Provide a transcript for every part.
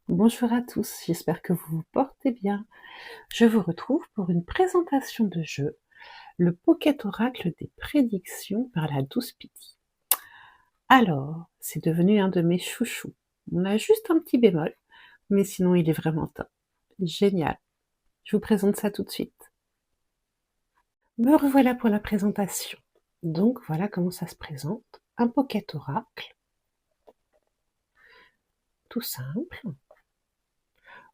Bonjour à tous, j'espère que vous vous portez bien. Je vous retrouve pour une présentation de jeu, le Pocket Oracle des prédictions par la douce Pity. Alors, c'est devenu un de mes chouchous. On a juste un petit bémol, mais sinon il est vraiment top. Génial. Je vous présente ça tout de suite. Me revoilà pour la présentation. Donc voilà comment ça se présente. Un Pocket Oracle, tout simple,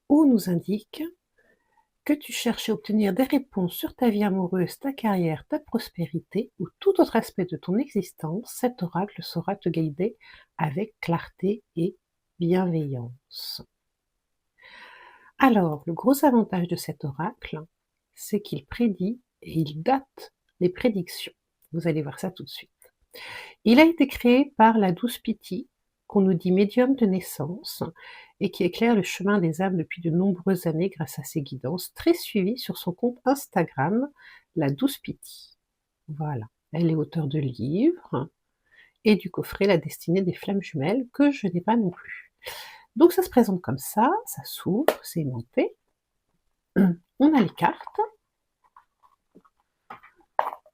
où on nous indique que tu cherches à obtenir des réponses sur ta vie amoureuse, ta carrière, ta prospérité ou tout autre aspect de ton existence, cet oracle saura te guider avec clarté et bienveillance. Alors, le gros avantage de cet oracle, c'est qu'il prédit et il date les prédictions. Vous allez voir ça tout de suite. Il a été créé par la douce Pity, qu'on nous dit médium de naissance, et qui éclaire le chemin des âmes depuis de nombreuses années grâce à ses guidances, très suivies sur son compte Instagram, la douce Pity. Voilà, elle est auteure de livres et du coffret La destinée des flammes jumelles, que je n'ai pas non plus. Donc ça se présente comme ça s'ouvre, c'est aimanté. On a les cartes.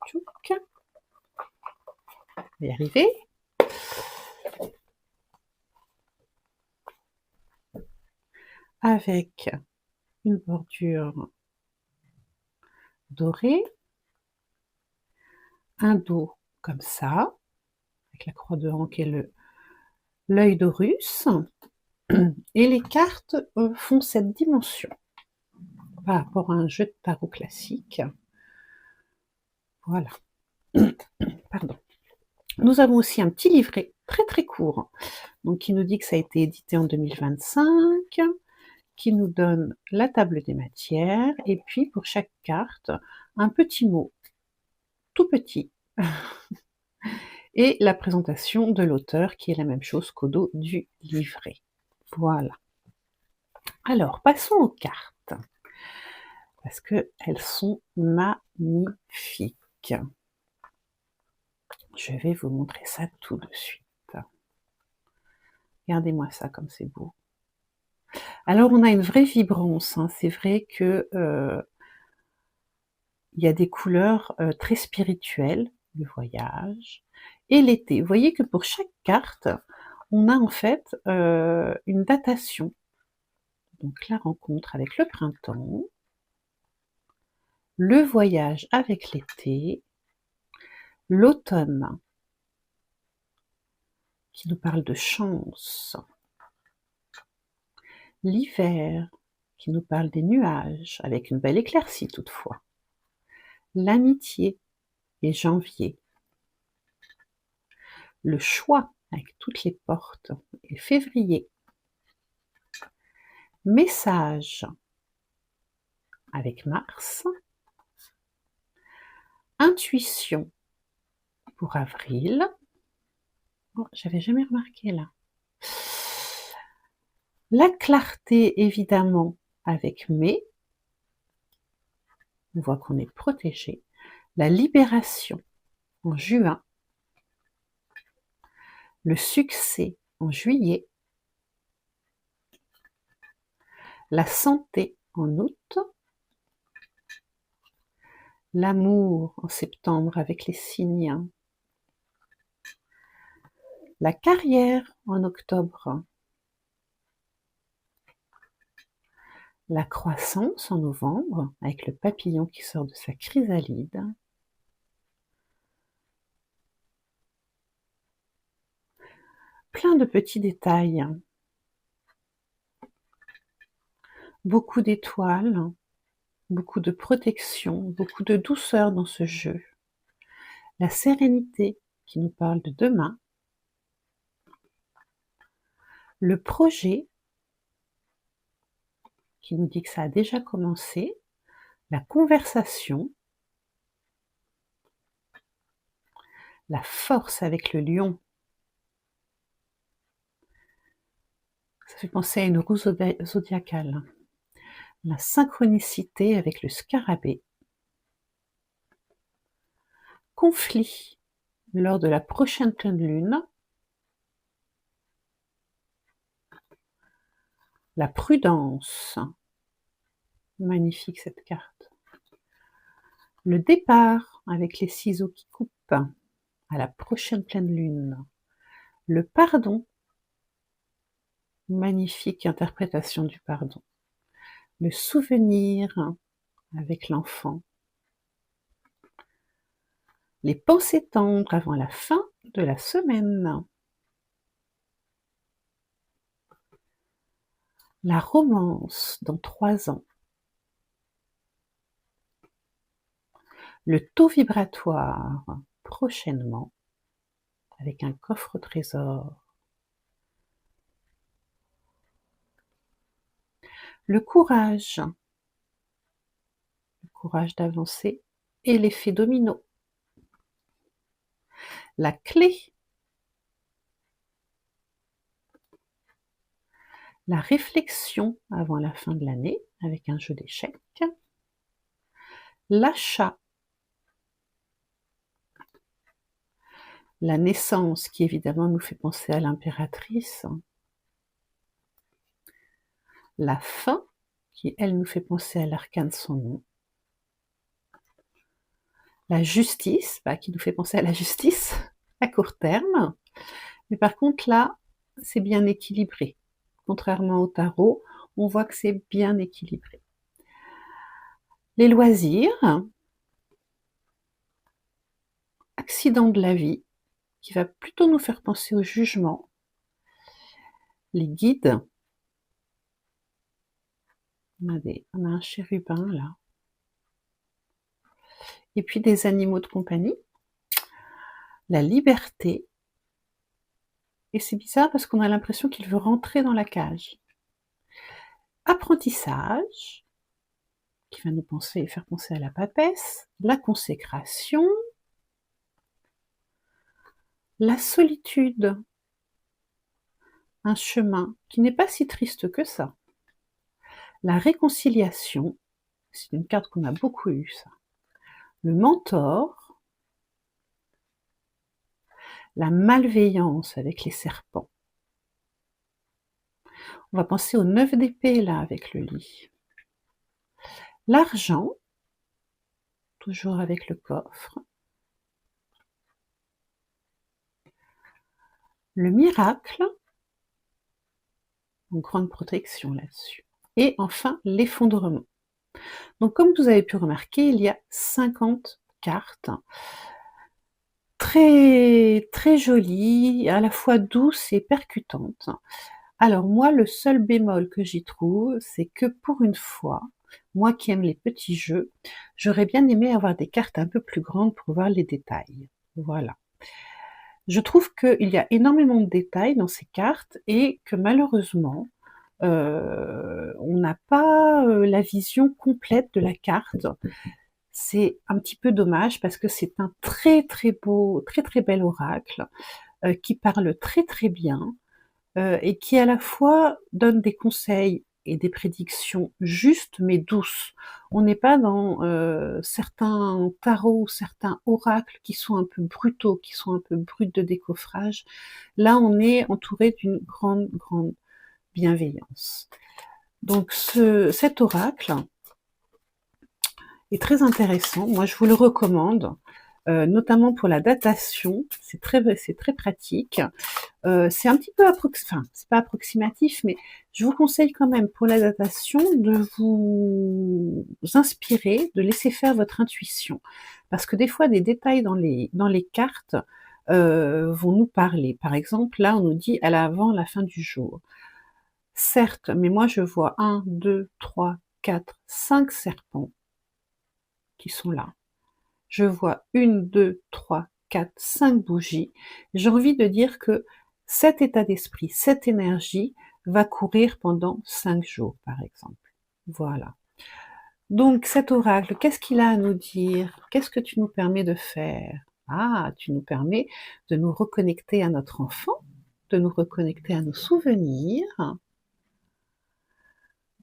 Tchouk. On va y arriver. Avec une bordure dorée, un dos comme ça, avec la croix de Han qui est l'œil d'Horus, et les cartes font cette dimension par rapport à un jeu de tarot classique. Voilà. Pardon. Nous avons aussi un petit livret très très court, donc qui nous dit que ça a été édité en 2025, qui nous donne la table des matières, et puis pour chaque carte, un petit mot, tout petit, et la présentation de l'auteur, qui est la même chose qu'au dos du livret. Voilà. Alors, passons aux cartes, parce qu'elles sont magnifiques. Je vais vous montrer ça tout de suite. Regardez-moi ça comme c'est beau. Alors, on a une vraie vibrance, hein. C'est vrai que il y a des couleurs très spirituelles, le voyage et l'été. Vous voyez que pour chaque carte, on a en fait une datation. Donc la rencontre avec le printemps, le voyage avec l'été, l'automne qui nous parle de chance, l'hiver qui nous parle des nuages avec une belle éclaircie toutefois, l'amitié et janvier, le choix avec toutes les portes et février, message avec Mars, intuition pour avril. Oh, j'avais jamais remarqué là. La clarté évidemment avec mai. On voit qu'on est protégé. La libération en juin. Le succès en juillet. La santé en août. L'amour en septembre avec les signes. La carrière en octobre. La croissance en novembre avec le papillon qui sort de sa chrysalide. Plein de petits détails. Beaucoup d'étoiles, beaucoup de protection, beaucoup de douceur dans ce jeu. La sérénité qui nous parle de demain. Le projet qui nous dit que ça a déjà commencé. La conversation. La force avec le lion. Ça fait penser à une roue zodiacale. La synchronicité avec le scarabée. Conflit lors de la prochaine pleine lune. La prudence. Magnifique cette carte. Le départ avec les ciseaux qui coupent à la prochaine pleine lune. Le pardon. Magnifique interprétation du pardon. Le souvenir avec l'enfant. Les pensées tendres avant la fin de la semaine. La romance dans 3 ans. Le taux vibratoire prochainement avec un coffre au trésor. Le courage d'avancer et l'effet domino. La clé. La réflexion avant la fin de l'année avec un jeu d'échecs. L'achat. La naissance qui évidemment nous fait penser à l'impératrice. La fin qui elle nous fait penser à l'arcane de son nom. La justice qui nous fait penser à la justice à court terme. Mais par contre là, c'est bien équilibré. Contrairement au tarot, on voit que c'est bien équilibré. Les loisirs. Accident de la vie, qui va plutôt nous faire penser au jugement. Les guides. On a un chérubin là. Et puis des animaux de compagnie. La liberté. Et c'est bizarre parce qu'on a l'impression qu'il veut rentrer dans la cage. Apprentissage, qui va nous faire penser à la papesse. La consécration. La solitude. Un chemin qui n'est pas si triste que ça. La réconciliation, c'est une carte qu'on a beaucoup eue ça. Le mentor. La malveillance avec les serpents. On va penser au 9 d'épée là avec le lit. L'argent, toujours avec le coffre. Le miracle, une grande protection là-dessus. Et enfin, l'effondrement. Donc comme vous avez pu remarquer, il y a 50 cartes. Très, très jolies, à la fois douces et percutantes. Alors moi, le seul bémol que j'y trouve, c'est que pour une fois, moi qui aime les petits jeux, j'aurais bien aimé avoir des cartes un peu plus grandes pour voir les détails. Voilà. Je trouve qu'il y a énormément de détails dans ces cartes et que malheureusement, on n'a pas la vision complète de la carte. C'est un petit peu dommage parce que c'est un très très beau, très très bel oracle qui parle très très bien et qui à la fois donne des conseils et des prédictions justes mais douces. On n'est pas dans certains tarots, certains oracles qui sont un peu brutaux, qui sont un peu bruts de décoffrage. Là, on est entouré d'une grande, grande bienveillance. Donc cet oracle est très intéressant. Moi, je vous le recommande, notamment pour la datation. C'est très pratique. C'est un petit peu c'est pas approximatif, mais je vous conseille quand même pour la datation de vous inspirer, de laisser faire votre intuition, parce que des fois des détails dans les cartes vont nous parler. Par exemple, là, on nous dit avant la fin du jour. Certes, mais moi je vois 1, 2, 3, 4, 5 serpents qui sont là. Je vois 1, 2, 3, 4, 5 bougies. J'ai envie de dire que cet état d'esprit, cette énergie va courir pendant 5 jours, par exemple. Voilà. Donc cet oracle, qu'est-ce qu'il a à nous dire? Qu'est-ce que tu nous permets de faire? Ah, tu nous permets de nous reconnecter à notre enfant, de nous reconnecter à nos souvenirs,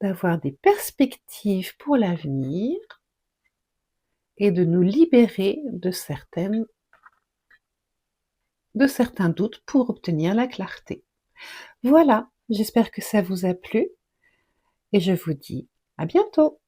d'avoir des perspectives pour l'avenir et de nous libérer de certains doutes pour obtenir la clarté. Voilà, j'espère que ça vous a plu. et je vous dis à bientôt.